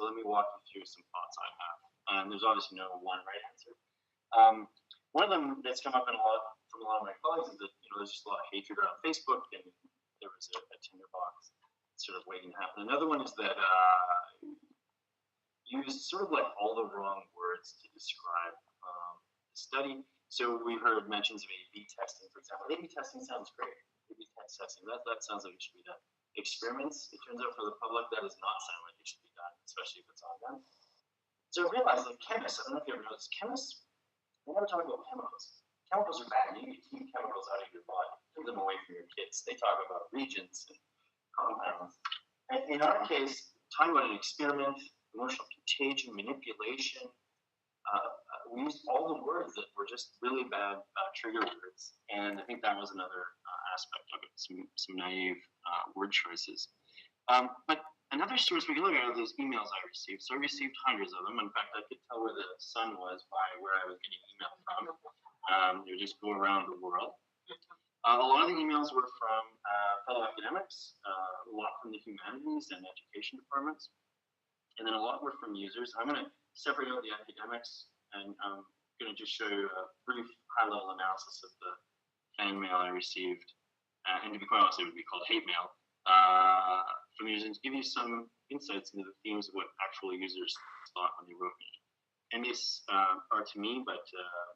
So let me walk you through some thoughts I have. There's obviously no one right answer. One of them that's come up from a lot of my colleagues is that there's just a lot of hatred around Facebook, and there was a tinderbox sort of waiting to happen. Another one is that used sort of like all the wrong words to describe the study. So we heard mentions of A/B testing, for example. A/B testing sounds great. A/B testing, that sounds like it should be done. Experiments, it turns out for the public, that does not sound like it should be done, especially if it's on them. So I realized that chemists, I don't know if you ever noticed, chemists, they never talk about chemicals. Chemicals are bad. You need to keep chemicals out of your body. Keep them away from your kids. They talk about reagents and compounds. And in our case, talking about an experiment, emotional contagion, manipulation, we used all the words that were just really bad trigger words. And I think that was another aspect of it, some naive word choices. But another source we can look at are those emails I received. So I received hundreds of them. In fact, I could tell where the sun was by where I was getting email from. They would just go around the world. A lot of the emails were from fellow academics, a lot from the humanities and education departments, and then a lot were from users. I'm going to separate out the academics, and I'm going to just show you a brief high-level analysis of the fan mail I received, and to be quite honest, it would be called hate mail, from users, to give you some insights into the themes of what actual users thought when they wrote me. And these are to me, but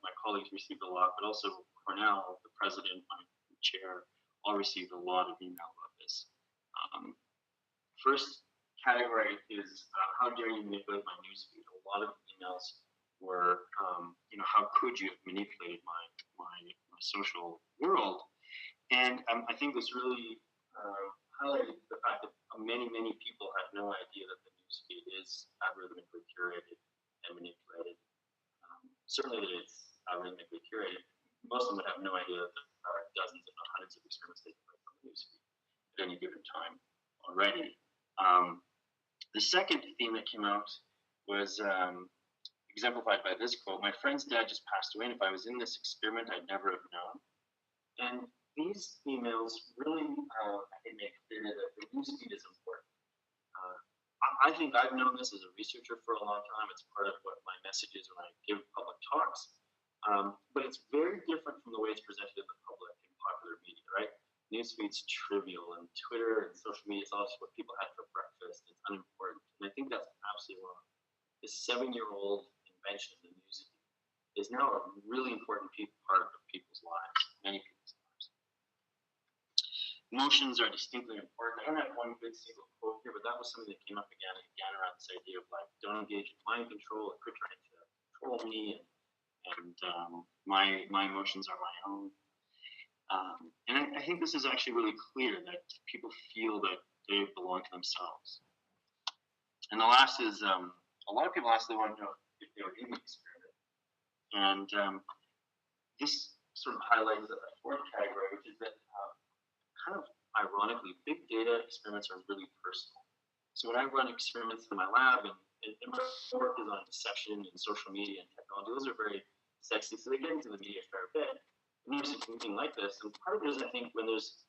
my colleagues received a lot, but also Cornell, the president, my chair, all received a lot of email about this. First category is how dare you manipulate my newsfeed? A lot of emails were, how could you have manipulated my social world? And I think this really highlighted the fact that many people have no idea that the newsfeed is algorithmically curated and manipulated. Certainly that it's algorithmically curated. Most of them would have no idea that there are dozens, if not hundreds, of experiments taking place on the newsfeed at any given time already. The second theme that came out was exemplified by this quote: "My friend's dad just passed away, and if I was in this experiment, I'd never have known." And these emails really, I think, make clear that the newsfeed is important. I think I've known this as a researcher for a long time. It's part of what my message is when I give public talks. But it's very different from the way it's presented to the public in popular media, right? Newsfeed's trivial, and Twitter and social media is also what people had for breakfast. It's unimportant. And I think that's absolutely wrong. This 7-year-old invention of the newsfeed is now a really important part of people's lives, many people's lives. Emotions are distinctly important. I don't have one good single quote here, but that was something that came up again and again around this idea of like, don't engage in mind control. It quit trying to control me, and my emotions are my own. And I think this is actually really clear that people feel that they belong to themselves. And the last is, a lot of people actually want to know if they were in the experiment. And this sort of highlights a fourth category, which is that kind of ironically, big data experiments are really personal. So when I run experiments in my lab, and my work is on deception and social media and technology, those are very sexy, so they get into the media a fair bit. And there's something like this, and part of it is, I think, when there's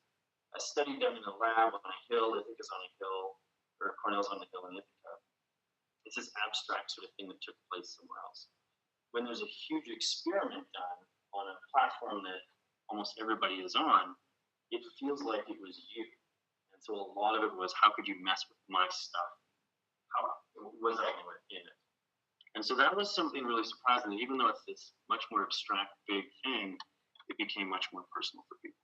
a study done in a lab on a hill, I think it's on a hill, or Cornell's on a hill in Ithaca, it's this abstract sort of thing that took place somewhere else. When there's a huge experiment done on a platform that almost everybody is on, it feels like it was you. And so a lot of it was, how could you mess with my stuff? How was I in it? And so that was something really surprising, that even though it's this much more abstract, big thing, it became much more personal for people.